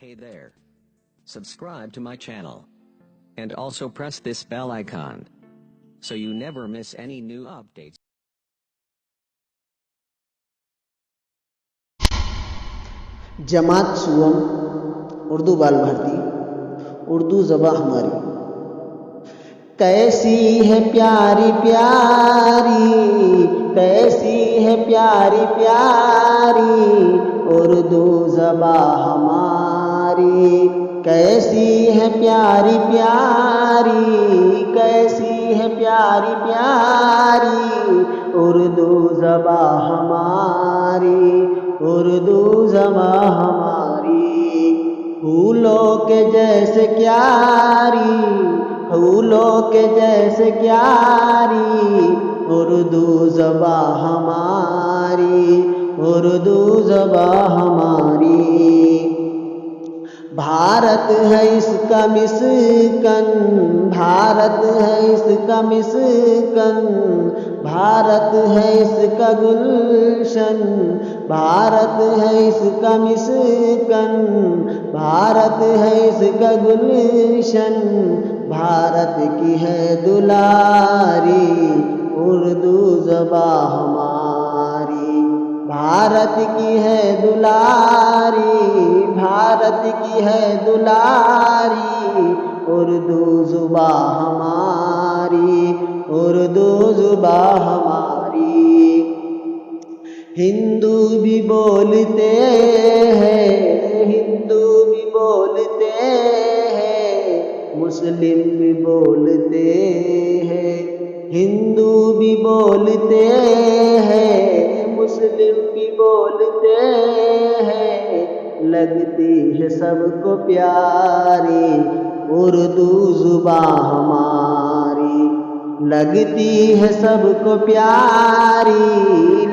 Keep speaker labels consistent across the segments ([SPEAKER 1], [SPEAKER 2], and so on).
[SPEAKER 1] Hey there. Subscribe to my channel. And also press this bell icon, so you never miss any new updates.
[SPEAKER 2] जमात सुवम उर्दू बाल भारती उर्दू ज़बां हमारी। कैसी है प्यारी प्यारी, कैसी है प्यारी प्यारी उर्दू ज़बां हमारी। कैसी है प्यारी प्यारी, कैसी है प्यारी प्यारी उर्दू ज़बां हमारी, उर्दू ज़बां हमारी। फूलों के जैसे क्यारी, फूलों के जैसे क्यारी उर्दू ज़बां हमारी, उर्दू ज़बां हमारी। भारत है इसका मिस्कन, भारत है इसका मिस्कन, भारत है इसका गुलशन, भारत है इसका मिस्कन, भारत है इसका गुलशन। भारत की है दुलारी उर्दू ज़बां हमारी। भारत की है दुलारी, भारत की है दुलारी उर्दू ज़बां हमारी, उर्दू ज़बां हमारी। हिंदू भी बोलते हैं, हिंदू भी बोलते हैं, मुस्लिम भी बोलते हैं। हिंदू भी बोलते हैं, मुस्लिम भी बोलते हैं। लगती है सबको प्यारी उर्दू ज़बां हमारी। लगती है सबको प्यारी,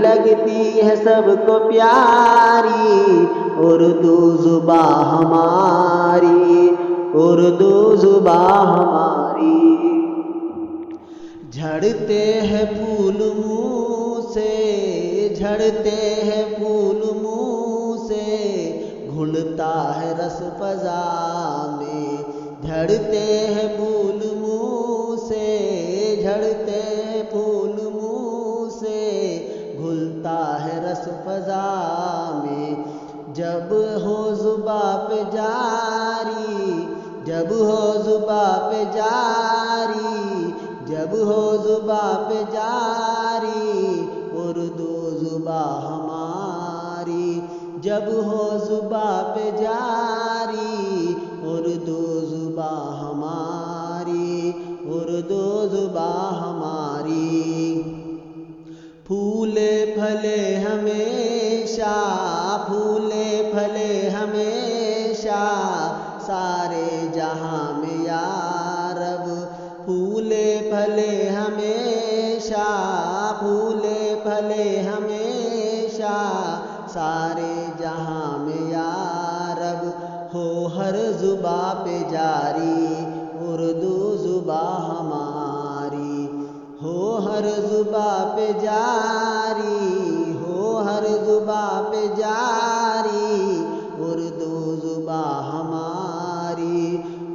[SPEAKER 2] लगती है सबको प्यारी उर्दू ज़बां हमारी, उर्दू ज़बां हमारी। झड़ते हैं फूल मुँह से, झड़ते हैं फूल मुँह से, घुलता है रस फ़ज़ा में। झड़ते हैं फूल मुँह से, झड़ते हैं फूल मुँह से, घुलता है रस फ़ज़ा में। जब हो ज़ुबां पे जारी, जब हो ज़ुबां पे जारी, जब हो ज़ुबां पे जारी उर्दू ज़बां हमारी। जब हो ज़ुबां पे जारी उर्दू ज़बां हमारी, उर्दू ज़बां हमारी। फूले फले हमेशा, फूले फले हमेशा सारे जहां में या रब। फूले फले हमेशा, फूले फले हमेशा सारे जहां में या रब। हो हर ज़ुबां पे जारी उर्दू ज़बां हमारी। हो हर ज़ुबां पे जारी, हो हर ज़ुबां पे जारी उर्दू ज़बां हमारी,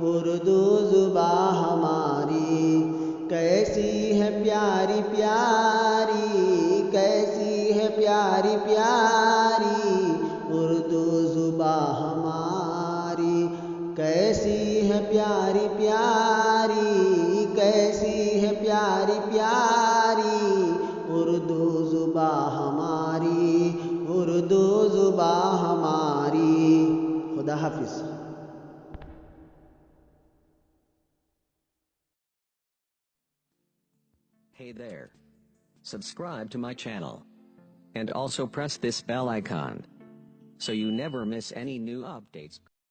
[SPEAKER 2] उर्दू ज़बां हमारी। कैसी है प्यारी प्यारी, कैसी है प्यारी प्यारी उर्दू ज़बां हमारी। कैसी है प्यारी प्यारी, कैसी है प्यारी प्यारी उर्दू ज़बां हमारी, उर्दू ज़बां हमारी। खुदा हाफिज़।
[SPEAKER 1] Hey there. Subscribe to my channel. And also press this bell icon, so you never miss any new updates.